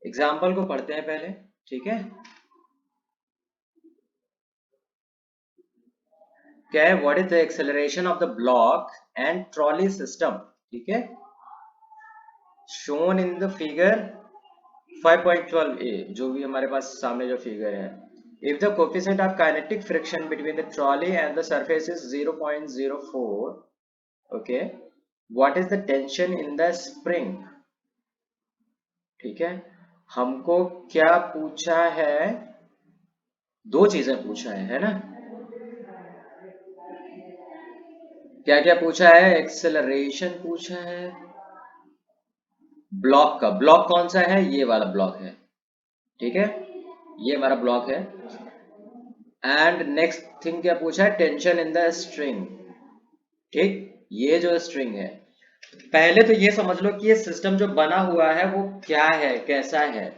Example को पढ़ते हैं पहले, ठीक है। क्या है, what is the acceleration of the block and trolley system, ठीक है, shown in the figure 5.12a, जो भी हमारे पास सामने जो फिगर है। If the coefficient of kinetic friction between the trolley and the surface is 0.04, okay, what is the tension in the spring, ठीक है। हमको क्या पूछा है, दो चीजें पूछा है ना। क्या क्या पूछा है, एक्सेलरेशन पूछा है, ब्लॉक का, ब्लॉक कौन सा है, ये वाला ब्लॉक है, ठीक है, ये हमारा ब्लॉक है। एंड नेक्स्ट थिंग क्या पूछा है, टेंशन इन द स्ट्रिंग, ठीक, ये जो स्ट्रिंग है। पहले तो ये समझ लो कि ये सिस्टम जो बना हुआ है वो क्या है, कैसा है,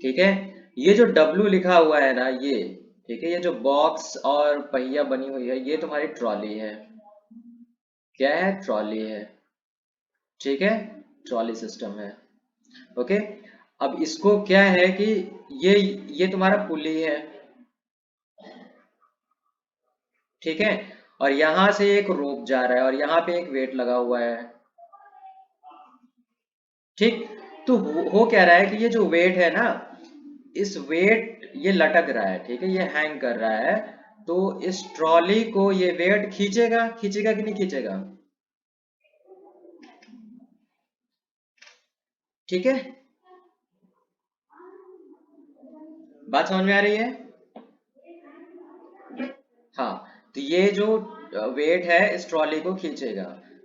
ठीक है। ये जो W लिखा हुआ है ना, ये, ठीक है, ये जो बॉक्स और पहिया बनी हुई है, ये तुम्हारी ट्रॉली है, क्या है, ट्रॉली है, ठीक है, ट्रॉली सिस्टम है, ओके। अब इसको क्या है कि ये तुम्हारा पुली है, ठीक है, और यहां से एक रोप जा रहा है और यहाँ पे एक वेट लगा हुआ है, ठीक। तो हो क्या रहा है कि ये जो वेट है ना, इस वेट ये लटक रहा है, ठीक है, ये हैंग कर रहा है। तो इस ट्रॉली को ये वेट खींचेगा, खींचेगा कि नहीं खींचेगा, ठीक है, बात समझ में आ रही है। हाँ, तो ये जो वेट है इस ट्रॉली को खींचेगा,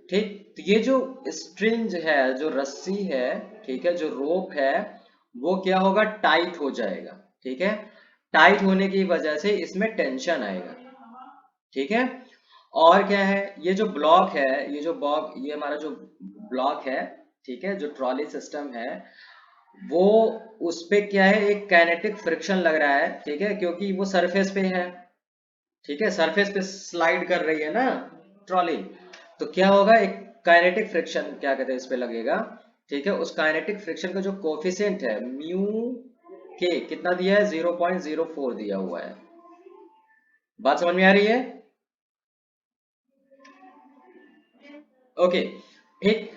ठीक। तो ये जो स्ट्रिंग है, जो रस्सी है, ठीक है, जो रोप है, वो क्या होगा, टाइट हो जाएगा, ठीक है। टाइट होने की वजह से इसमें टेंशन आएगा, ठीक है। और क्या है, ये जो ब्लॉक है, ये जो ब्लॉक, ये हमारा जो ब्लॉक है, ठीक है, जो ट्रॉली सिस्टम है, वो, उस पे क्या है, एक काइनेटिक फ्रिक्शन लग रहा है, ठीक है, क्योंकि वो सरफेस पे है, ठीक है, सरफेस पे स्लाइड कर रही है ना ट्रॉली। तो क्या होगा, एक काइनेटिक फ्रिक्शन क्या कहते हैं इस पे लगेगा, ठीक है। उस काइनेटिक फ्रिक्शन का जो कोफिशिएंट है म्यू के कितना दिया है, 0.04 दिया हुआ है, बात समझ में आ रही है, ओके, ठीक।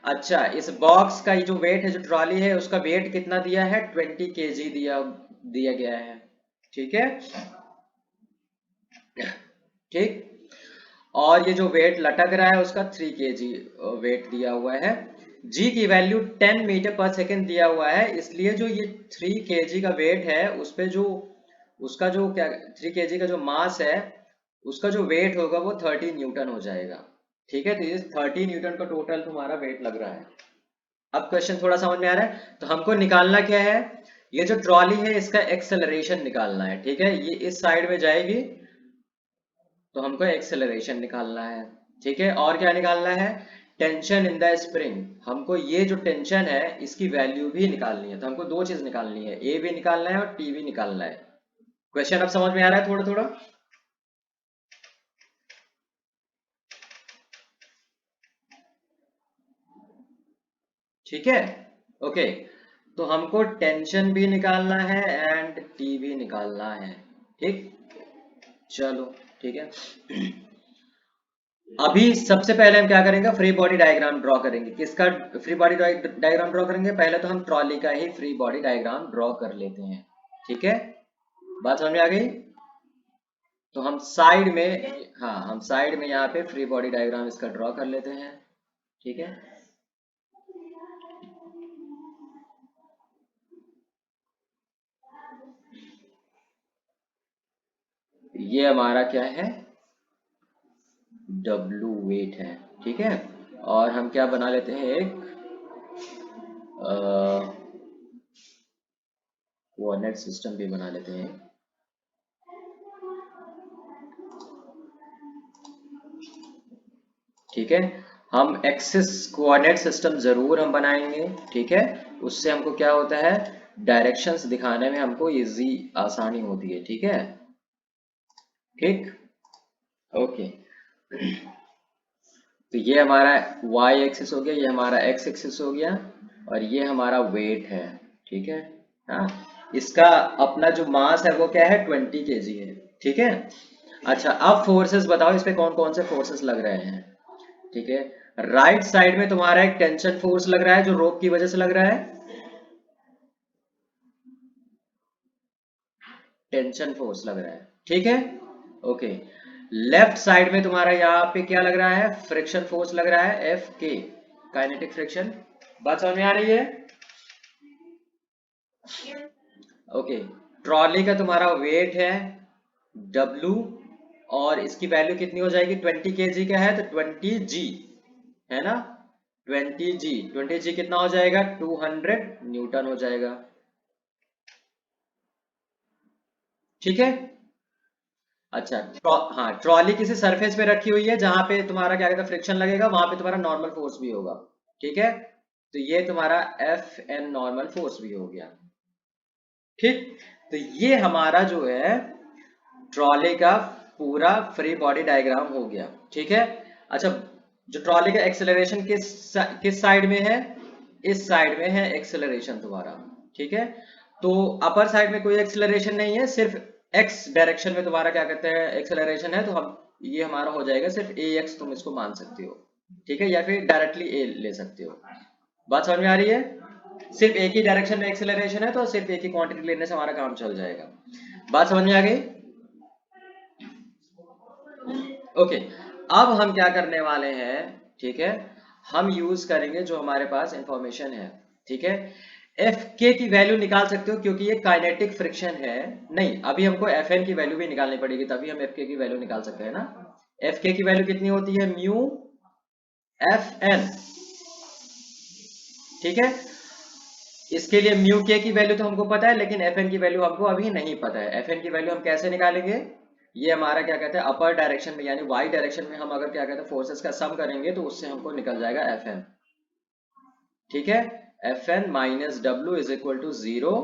अच्छा, इस बॉक्स का ये जो वेट है, जो ट्रॉली है, उसका वेट कितना दिया है, 20 kg दिया दिया गया है, ठीक है, ठीक। और ये जो वेट लटक रहा है उसका 3 kg वेट दिया हुआ है। जी की वैल्यू 10 मीटर पर सेकेंड दिया हुआ है, इसलिए जो ये 3 kg का वेट है उस पे जो, उसका जो क्या, 3 kg का जो मास है, उसका जो वेट होगा वो 30 न्यूटन हो जाएगा, ठीक है। तो ये 30 न्यूटन का टोटल तुम्हारा वेट लग रहा है। अब क्वेश्चन थोड़ा समझ में आ रहा है, तो हमको निकालना क्या है, ये जो ट्रॉली है इसका एक्सेलरेशन निकालना है, ठीक है, ये इस साइड में जाएगी, तो हमको एक्सेलरेशन निकालना है, ठीक है। और क्या निकालना है, टेंशन इन द स्प्रिंग, हमको ये जो टेंशन है इसकी वैल्यू भी निकालनी है। तो हमको दो चीज निकालनी है, ए भी निकालना है और टी भी निकालना है। क्वेश्चन अब समझ में आ रहा है थोड़ा थोड़ा, ठीक है, ओके। तो हमको टेंशन भी निकालना है एंड टी भी निकालना है, ठीक, चलो, ठीक है। अभी सबसे पहले हम क्या करेंगे, फ्री बॉडी डायग्राम ड्रॉ करेंगे। किसका फ्री बॉडी डायग्राम ड्रॉ करेंगे, पहले तो हम ट्रॉली का ही फ्री बॉडी डायग्राम ड्रॉ कर लेते हैं, ठीक है, बात समझ में आ गई। तो हम साइड में, हाँ, हम साइड में यहाँ पे फ्री बॉडी डायग्राम इसका ड्रॉ कर लेते हैं, ठीक है। ये हमारा क्या है, डब्लू वेट है, ठीक है। और हम क्या बना लेते हैं, एक कोऑर्डिनेट सिस्टम भी बना लेते हैं, ठीक है। हम एक्सिस कोऑर्डिनेट सिस्टम जरूर हम बनाएंगे, ठीक है। उससे हमको क्या होता है, डायरेक्शंस दिखाने में हमको इजी, आसानी होती है, ठीक है, ठीक, ओके। तो ये हमारा y एक्सिस हो गया, ये हमारा x एक्सिस हो गया, और ये हमारा वेट है, ठीक है। हाँ, इसका अपना जो मास है वो क्या है, 20 kg है। ठीक है। अच्छा, अब फोर्सेस बताओ, इस पे कौन कौन से फोर्सेस लग रहे हैं। ठीक है। राइट साइड में तुम्हारा एक टेंशन फोर्स लग रहा है जो रोप की वजह से लग रहा है, टेंशन फोर्स लग रहा है। ठीक है। ओके। लेफ्ट साइड में तुम्हारा यहाँ पे क्या लग रहा है, फ्रिक्शन फोर्स लग रहा है, एफ के, काइनेटिक फ्रिक्शन। बात समझ में आ रही है। ओके। ट्रॉली का तुम्हारा वेट है W, और इसकी वैल्यू कितनी हो जाएगी, 20 kg का है तो 20 G, है ना। 20 G, 20 G कितना हो जाएगा, 200 N हो जाएगा। ठीक है। अच्छा, हाँ, ट्रॉली किसी सरफेस पे रखी हुई है जहां पे तुम्हारा क्या कहता है, फ्रिक्शन लगेगा, वहां पे तुम्हारा नॉर्मल फोर्स भी होगा। ठीक है। तो ये तुम्हारा एफ एन नॉर्मल फोर्स भी हो गया। ठीक। तो ये हमारा जो है ट्रॉली का पूरा फ्री बॉडी डायग्राम हो गया। ठीक है। अच्छा, जो ट्रॉली का एक्सेलरेशन किस साइड में है, इस साइड में है एक्सेलरेशन तुम्हारा। ठीक है। तो अपर साइड में कोई एक्सेलरेशन नहीं है, सिर्फ एक्स डायरेक्शन में तुम्हारा क्या कहते हैं एक्सेलरेशन है, तो हम ये हमारा हो जाएगा सिर्फ ए एक्स, तुम इसको मान सकते हो। ठीक है, या फिर डायरेक्टली ए ले सकते हो। बात समझ में आ रही है। सिर्फ एक ही डायरेक्शन में एक्सेलरेशन है तो सिर्फ एक ही क्वांटिटी लेने से हमारा काम चल जाएगा। बात समझ में आ गई। ओके। अब हम क्या करने वाले हैं, ठीक है, हम यूज करेंगे जो हमारे पास इंफॉर्मेशन है। ठीक है। एफ के की वैल्यू निकाल सकते हो क्योंकि ये काइनेटिक फ्रिक्शन है। नहीं, अभी हमको एफ एन की वैल्यू भी निकालनी पड़ेगी, तभी हम एफ के की वैल्यू निकाल सकते हैं ना। एफ के की वैल्यू कितनी होती है, म्यू एफ एन। ठीक है। इसके लिए म्यू के की वैल्यू तो हमको पता है, लेकिन एफ एन की वैल्यू हमको अभी नहीं पता है। एफ एन की वैल्यू हम कैसे निकालेंगे, ये हमारा क्या कहते हैं अपर डायरेक्शन में यानी वाई डायरेक्शन में हम अगर क्या कहते हैं फोर्सेस का सम करेंगे तो उससे हमको निकल जाएगा एफ एन। ठीक है। F N minus W is equal to 0,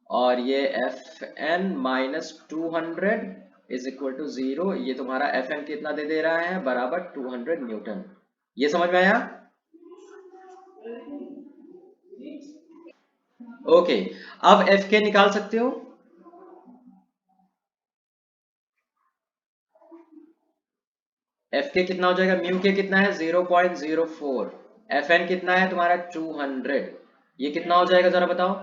और ये F N minus 200 is equal to 0। ये तुम्हारा एफ एन कितना दे दे रहा है, बराबर 200 N। ये समझ में आया। ओके। अब एफ के निकाल सकते हो। एफ के कितना हो जाएगा, म्यू के कितना है 0.04, एफ एन कितना है तुम्हारा 200, ये कितना हो जाएगा जरा बताओ।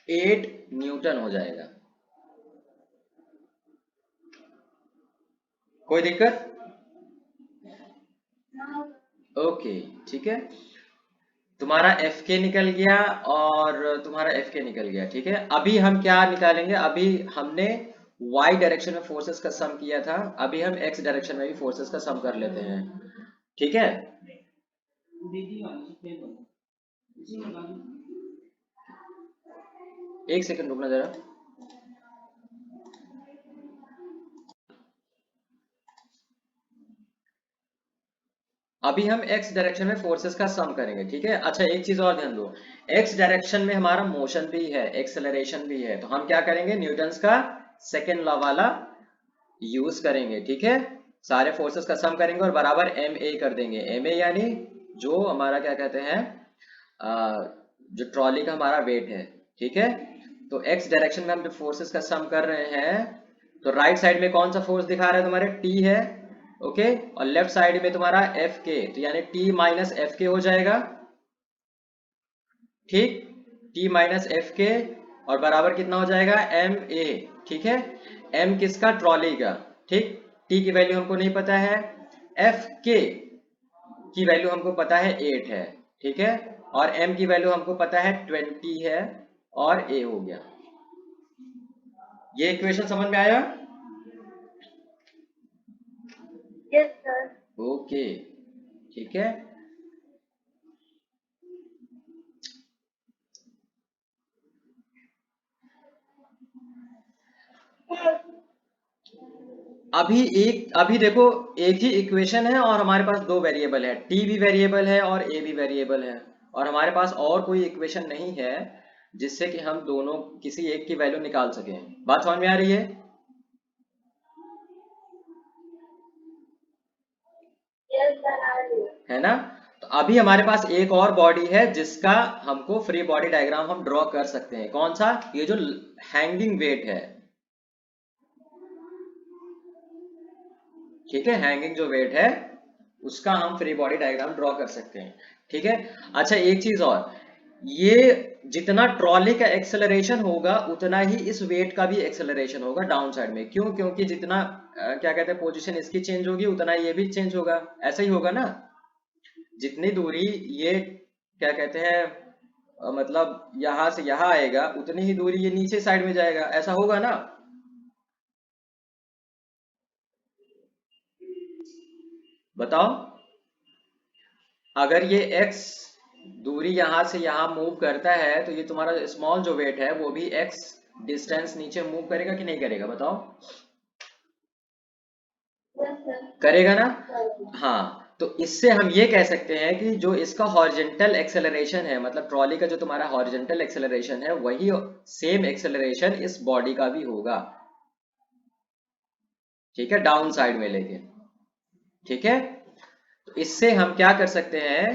8 N हो जाएगा। कोई दिक्कत। ओके। ठीक है। तुम्हारा एफ के निकल गया और तुम्हारा एफ के निकल गया। ठीक है। अभी हम क्या निकालेंगे, अभी हमने वाई डायरेक्शन में फोर्सेस का सम किया था, अभी हम एक्स डायरेक्शन में भी फोर्सेस का सम कर लेते हैं। ठीक है। एक सेकंड रुकना जरा। अभी हम एक्स डायरेक्शन में फोर्सेस का सम करेंगे। ठीक है। अच्छा, एक चीज और ध्यान दो, एक्स डायरेक्शन में हमारा मोशन भी है, एक्सेलरेशन भी है, तो हम क्या करेंगे, न्यूटन्स का सेकेंड लॉ वाला यूज करेंगे। ठीक है। सारे फोर्सेस का सम करेंगे और बराबर एम ए कर देंगे। एम ए यानी जो हमारा क्या कहते हैं जो ट्रॉली का हमारा वेट है। ठीक है। तो एक्स डायरेक्शन में हम जो फोर्सेस का सम कर रहे हैं, तो राइट साइड में कौन सा फोर्स दिखा रहा है तुम्हारे, टी है। ओके। और लेफ्ट साइड में तुम्हारा एफ के, तो यानी टी माइनस एफ के हो जाएगा। ठीक। टी माइनस एफ के, और बराबर कितना हो जाएगा, एम ए। ठीक है। एम किसका, ट्रॉली का। ठीक। टी की वैल्यू हमको नहीं पता है, एफ के की वैल्यू हमको पता है 8 है। ठीक है। और m की वैल्यू हमको पता है 20 है, और a हो गया। ये इक्वेशन समझ में आया। Yes sir. ओके। ठीक है। अभी देखो, एक ही इक्वेशन है और हमारे पास दो वेरिएबल है, t भी वेरिएबल है और a भी वेरिएबल है, और हमारे पास और कोई इक्वेशन नहीं है जिससे कि हम दोनों किसी एक की वैल्यू निकाल सकें। बात समझ में आ रही है। है ना। तो अभी हमारे पास एक और बॉडी है जिसका हमको फ्री बॉडी डायग्राम हम ड्रॉ कर सकते हैं। कौन सा? ये जो हैंगिंग वेट है, ठीक है, हैंगिंग जो वेट है उसका हम फ्री बॉडी डायग्राम ड्रॉ कर सकते हैं। ठीक है। अच्छा, एक चीज और, ये जितना ट्रॉली का एक्सेलरेशन होगा उतना ही इस वेट का भी एक्सेलरेशन होगा डाउन साइड में। क्यों? क्योंकि जितना क्या कहते हैं पोजीशन इसकी चेंज होगी उतना ये भी चेंज होगा। ऐसा ही होगा ना। जितनी दूरी ये क्या कहते हैं मतलब यहां से यहां आएगा उतनी ही दूरी ये नीचे साइड में जाएगा। ऐसा होगा ना। बताओ। अगर ये x दूरी यहां से यहां मूव करता है तो ये तुम्हारा स्मॉल जो वेट है वो भी x डिस्टेंस नीचे मूव करेगा कि नहीं करेगा? बताओ। करेगा ना। हाँ, तो इससे हम ये कह सकते हैं कि जो इसका हॉरिजेंटल एक्सेलरेशन है, मतलब ट्रॉली का जो तुम्हारा हॉरिजेंटल एक्सेलरेशन है वही सेम एक्सेलरेशन इस बॉडी का भी होगा। ठीक है, डाउन साइड में लेके। ठीक है। तो इससे हम क्या कर सकते हैं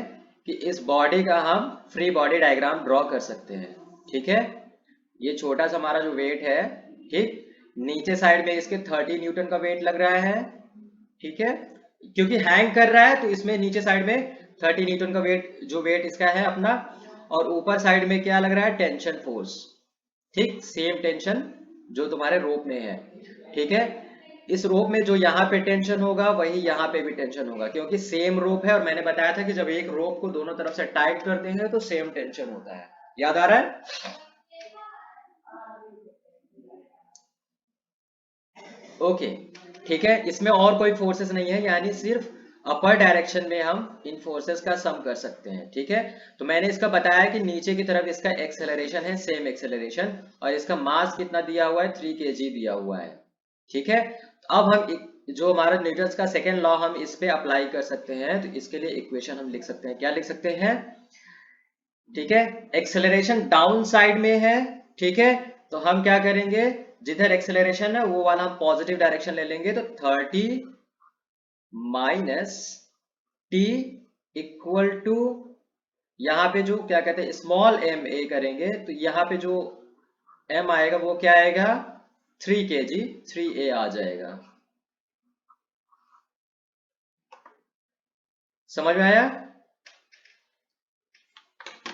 कि इस बॉडी का हम फ्री बॉडी डायग्राम ड्रॉ कर सकते हैं। ठीक है। ये छोटा सा हमारा जो वेट है, ठीक, नीचे साइड में इसके 30 न्यूटन का वेट लग रहा है। ठीक है। क्योंकि हैंग कर रहा है तो इसमें नीचे साइड में 30 न्यूटन का वेट, जो वेट इसका है अपना, और ऊपर साइड में क्या लग रहा है? Tension force. ठीक, सेम टेंशन जो तुम्हारे रोप में है। ठीक है। इस रोप में जो यहाँ पे टेंशन होगा वही यहाँ पे भी टेंशन होगा, क्योंकि सेम रोप है। और मैंने बताया था कि जब एक रोप को दोनों तरफ से टाइट कर देंगे तो सेम टेंशन होता है। याद आ रहा है? ओके। ठीक है। इसमें और कोई फोर्सेस नहीं है, यानी सिर्फ अपर डायरेक्शन में हम इन फोर्सेस का सम कर सकते हैं। ठीक है। तो मैंने इसका बताया कि नीचे की तरफ इसका एक्सेलरेशन है सेम एक्सेलरेशन, और इसका मास कितना दिया हुआ है? 3 kg दिया हुआ है। ठीक है। अब हम जो हमारा न्यूटन का सेकेंड लॉ हम इस पे अप्लाई कर सकते हैं। तो इसके लिए इक्वेशन हम लिख सकते हैं। क्या लिख सकते हैं? ठीक है। एक्सेलरेशन डाउन साइड में है। ठीक है। तो हम क्या करेंगे, जिधर एक्सेलरेशन है वो वाला हम पॉजिटिव डायरेक्शन ले लेंगे। तो 30 माइनस टी इक्वल टू, यहाँ पे जो क्या कहते हैं स्मॉल एम ए करेंगे तो यहाँ पे जो एम आएगा वो क्या आएगा? 3 kg, 3a आ जाएगा। समझ में आया?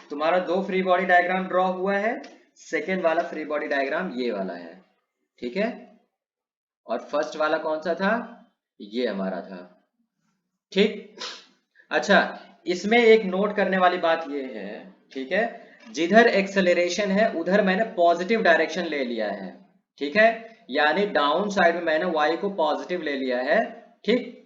तुम्हारा दो फ्री बॉडी डायग्राम ड्रॉ हुआ है। सेकेंड वाला फ्री बॉडी डायग्राम ये वाला है। ठीक है। और फर्स्ट वाला कौन सा था? ये हमारा था। ठीक। अच्छा, इसमें एक नोट करने वाली बात ये है, ठीक है, जिधर एक्सेलरेशन है उधर मैंने पॉजिटिव डायरेक्शन ले लिया है। ठीक है। यानी डाउन साइड में मैंने y को पॉजिटिव ले लिया है। ठीक।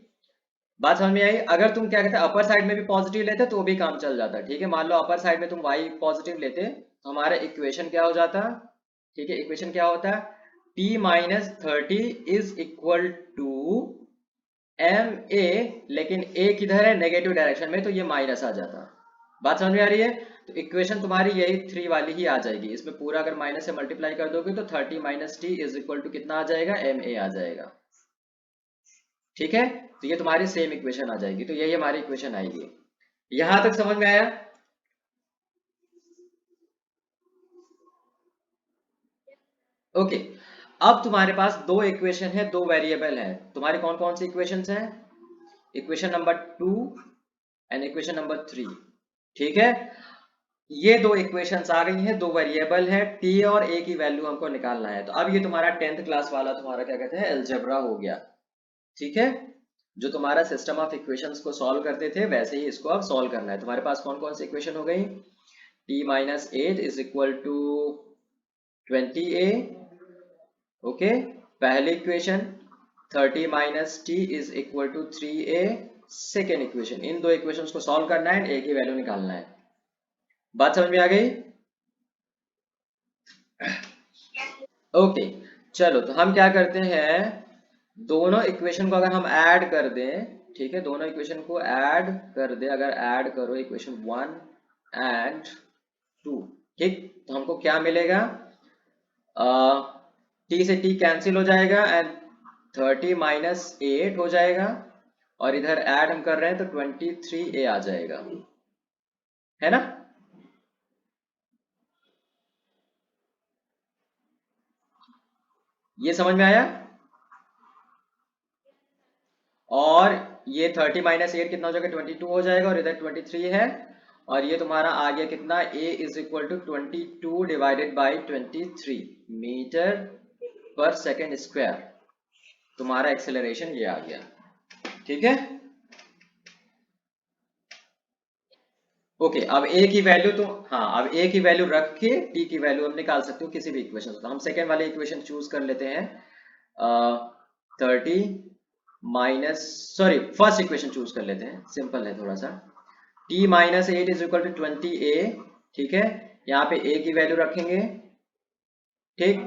बात समझ में आई? अगर तुम क्या कहते हैं अपर साइड में भी पॉजिटिव लेते तो भी काम चल जाता। ठीक है। मान लो अपर साइड में तुम y पॉजिटिव लेते तो हमारा इक्वेशन क्या हो जाता? ठीक है, इक्वेशन क्या होता है? t-30 is equal to M A, लेकिन ए किधर है? नेगेटिव डायरेक्शन में, तो ये माइनस आ जाता। बात समझ में आ रही है? तो इक्वेशन तुम्हारी यही 3 वाली ही आ जाएगी। इसमें पूरा अगर माइनस से मल्टीप्लाई कर दोगे तो 30 minus T is equal to कितना आ जाएगा? एम ए आ जाएगा। ठीक है। तो ये तुम्हारी सेम इक्वेशन आ जाएगी। तो यही हमारी इक्वेशन आएगी। यहां तक समझ में आया? ओके। अब तुम्हारे पास दो इक्वेशन है, दो वेरिएबल है। तुम्हारी कौन कौन सी इक्वेशंस हैं? Equation number 2 and equation number 3। ठीक है। ये दो इक्वेशंस आ गई हैं, दो वेरिएबल है, टी और ए की वैल्यू हमको निकालना है। तो अब ये तुम्हारा 10th क्लास वाला तुम्हारा क्या कहते हैं अलजेब्रा हो गया। ठीक है। जो तुम्हारा सिस्टम ऑफ इक्वेशंस को सॉल्व करते थे वैसे ही इसको अब सॉल्व करना है। तुम्हारे पास कौन कौन सी इक्वेशन हो गई? T minus 8 is equal to 20a। Okay. पहली equation 30 minus T is equal to 3a। Second equation, इन दो इक्वेशंस को सॉल्व करना है, ए की वैल्यू निकालना है। बात समझ में आ गई? ओके। चलो, तो हम क्या करते हैं, दोनों इक्वेशन को अगर हम ऐड कर दें, ठीक है, दोनों इक्वेशन को ऐड कर दे, अगर ऐड करो इक्वेशन 1 एंड 2, ठीक, तो हमको क्या मिलेगा? टी से टी कैंसिल हो जाएगा एंड 30 माइनस 8 हो जाएगा। और इधर ऐड हम कर रहे हैं तो 23a आ जाएगा, है ना। ये समझ में आया। और ये 30 माइनस 8 कितना हो जाएगा, 22 हो जाएगा, और इधर 23 है, और ये तुम्हारा आ गया कितना, a is equal to 22 divided by 23 metre per second square. तुम्हारा एक्सेलरेशन ये आ गया, ठीक है। ओके, अब a की वैल्यू तो, हाँ, अब a की वैल्यू रख के t की वैल्यू हम निकाल सकते हो किसी भी इक्वेशन से। तो हम सेकेंड वाले इक्वेशन चूज कर लेते हैं, 30 minus, sorry, first equation choose कर लेते हैं, सिंपल है थोड़ा सा। t minus 8 is equal to 20a, ठीक है। यहाँ पे a की वैल्यू रखेंगे, ठीक।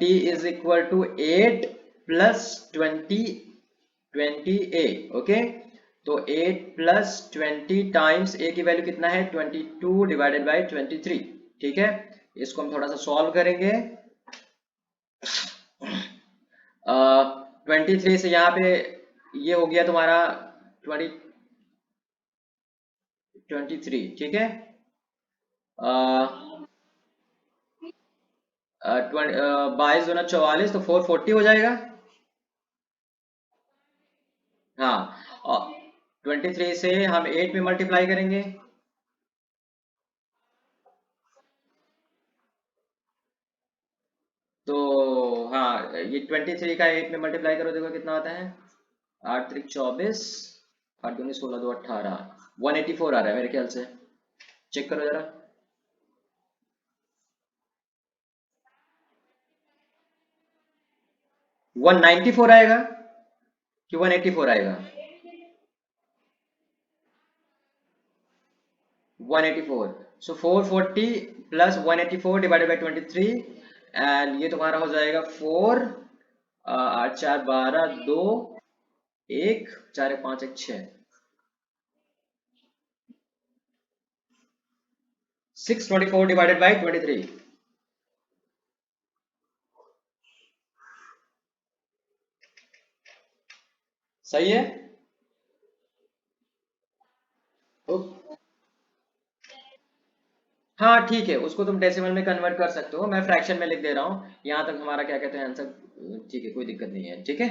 t is equal to 8 plus 20a, okay. तो 8 प्लस 20 टाइम्स a की वैल्यू कितना है, 22 डिवाइडेड बाई 23, ठीक है। इसको हम थोड़ा सा सॉल्व करेंगे। 23 से यहाँ पे ये हो गया तुम्हारा 23, ठीक है। 22 दूना 44, तो 440 हो जाएगा। हाँ, और 23 से हम 8 में मल्टीप्लाई करेंगे, तो हाँ, ये 23 का 8 में मल्टीप्लाई करो, देखो कितना आता है, 8 त्रिक 24, 8 दूनी 16, 2 18, 184 आ रहा है मेरे ख्याल से। चेक करो जरा। 194 आएगा कि 184 आएगा, 184। सो 440 प्लस 184 डिवाइडेड बाई 23, एंड ये तुम्हारा हो जाएगा 4, 8 4 12, 2 1, 4 1 5 1 6, 624 डिवाइडेड बाई 23। सही है। ओ, हाँ ठीक है, उसको तुम डेसिमल में कन्वर्ट कर सकते हो, मैं फ्रैक्शन में लिख दे रहा हूँ, यहाँ तक हमारा क्या कहते हैं आंसर, ठीक है, कोई दिक्कत नहीं है, ठीक है।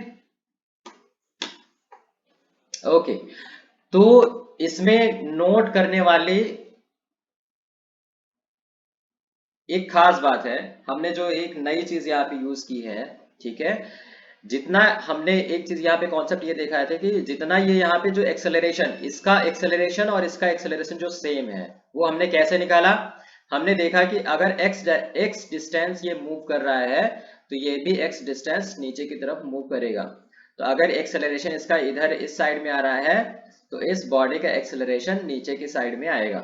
ओके, तो इसमें नोट करने वाली एक खास बात है, हमने जो एक नई चीज यहाँ पे यूज की है, ठीक है। जितना हमने एक चीज यहाँ पे कॉन्सेप्ट ये देखा है कि जितना ये यहाँ पे जो एक्सेलरेशन, इसका एक्सेलरेशन और इसका एक्सेलरेशन जो सेम है, वो हमने कैसे निकाला। हमने देखा कि अगर x डिस्टेंस ये मूव कर रहा है, तो ये भी x डिस्टेंस नीचे की तरफ मूव करेगा। तो अगर एक्सेलरेशन इसका इधर इस साइड में आ रहा है, तो इस बॉडी का एक्सेलरेशन नीचे की साइड में आएगा,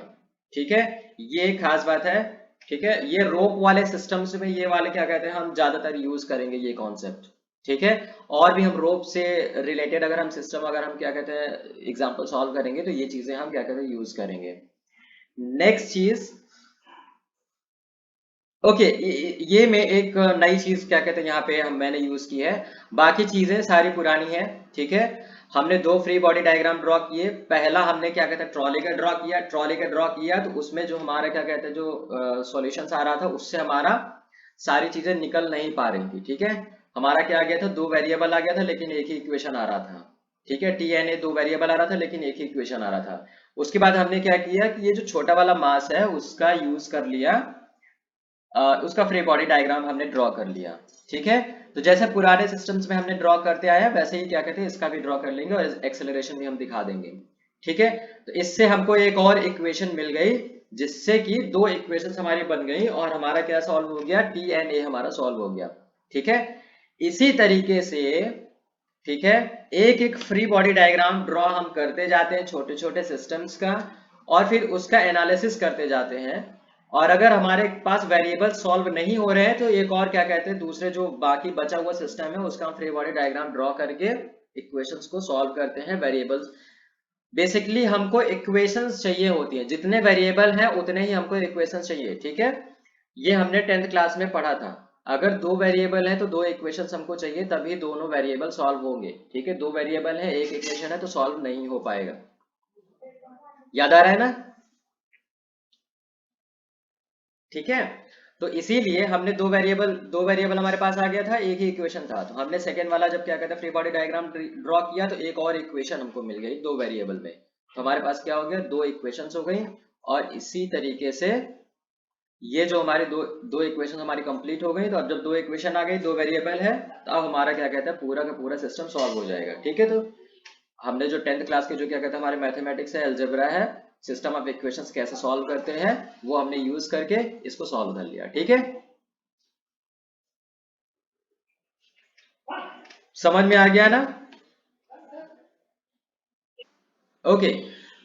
ठीक है। ये एक खास बात है, ठीक है। ये रोप वाले सिस्टम्स में ये वाले क्या कहते हैं, हम ज्यादातर यूज करेंगे ये कॉन्सेप्ट, ठीक है। और भी हम रोप से रिलेटेड अगर हम सिस्टम, अगर हम क्या कहते हैं एग्जांपल सॉल्व करेंगे, तो ये चीजें हम क्या कहते हैं यूज करेंगे। नेक्स्ट चीज, ओके, ये में एक नई चीज क्या कहते हैं यहाँ पे हम मैंने यूज की है, बाकी चीजें सारी पुरानी है, ठीक है। हमने दो फ्री बॉडी डायग्राम ड्रॉ किए। पहला हमने क्या कहते हैं ट्रॉली का ड्रॉ किया, ट्रॉली का ड्रॉ किया तो उसमें जो हमारा क्या कहते हैं जो सॉल्यूशंस आ रहा था, उससे हमारा सारी चीजें निकल नहीं पा रही थी, ठीक है। हमारा क्या आ गया था, दो वेरिएबल आ गया था लेकिन एक ही इक्वेशन आ रहा था, ठीक है। टी एन ए दो वेरिएबल आ रहा था लेकिन एक ही इक्वेशन आ रहा था। उसके बाद हमने क्या किया कि ये जो छोटा वाला मास है उसका यूज कर लिया, उसका फ्री बॉडी डायग्राम हमने ड्रॉ कर लिया, ठीक है। तो जैसे पुराने सिस्टम्स में हमने ड्रॉ करते आए हैं, वैसे ही क्या कहते हैं इसका भी ड्रॉ कर लेंगे और एक्सेलरेशन भी हम दिखा देंगे, ठीक है। तो इससे हमको एक और इक्वेशन मिल गई, जिससे कि दो इक्वेशंस हमारी बन गई और हमारा क्या सॉल्व हो गया, टी एंड ए हमारा सॉल्व हो गया, ठीक है। इसी तरीके से, ठीक है, एक एक फ्री बॉडी डायग्राम ड्रॉ हम करते जाते हैं छोटे छोटे सिस्टम्स का, और फिर उसका एनालिसिस करते जाते हैं। और अगर हमारे पास वेरिएबल सॉल्व नहीं हो रहे हैं, तो एक और क्या कहते हैं दूसरे जो बाकी बचा हुआ सिस्टम है उसका हम फ्री बॉडी डायग्राम ड्रॉ करके इक्वेशंस को सॉल्व करते हैं। वेरिएबल्स, बेसिकली हमको इक्वेशंस चाहिए होती है, जितने वेरिएबल हैं उतने ही हमको इक्वेशंस चाहिए, ठीक है। ये हमने 10th क्लास में पढ़ा था, अगर दो वेरिएबल है तो दो इक्वेशंस हमको चाहिए, तभी दोनों वेरिएबल सॉल्व होंगे। ठीक है, दो वेरिएबल है एक इक्वेशन है तो सॉल्व नहीं हो पाएगा। याद आ रहा है ना? ठीक है, तो इसीलिए हमने दो वेरिएबल हमारे पास आ गया था, एक ही इक्वेशन था, तो हमने सेकंड वाला जब क्या कहते हैं फ्री बॉडी डायग्राम ड्रॉ किया तो एक और इक्वेशन हमको मिल गई दो वेरिएबल में। तो हमारे पास क्या हो गया, दो इक्वेशंस हो गई। और इसी तरीके से ये जो हमारे दो दो इक्वेशन हमारी कंप्लीट हो गई। तो अब जब दो इक्वेशन आ गई, दो वेरिएबल है, तो अब हमारा क्या कहता है पूरा का पूरा सिस्टम सॉल्व हो जाएगा। ठीक है, तो हमने जो 10th क्लास के जो क्या कहते हैं हमारे मैथमेटिक्स है, अलजेब्रा है, सिस्टम ऑफ इक्वेशंस कैसे सॉल्व करते हैं, वो हमने यूज करके इसको सॉल्व कर लिया। ठीक है, समझ में आ गया ना? ओके,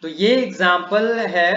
तो ये एग्जाम्पल है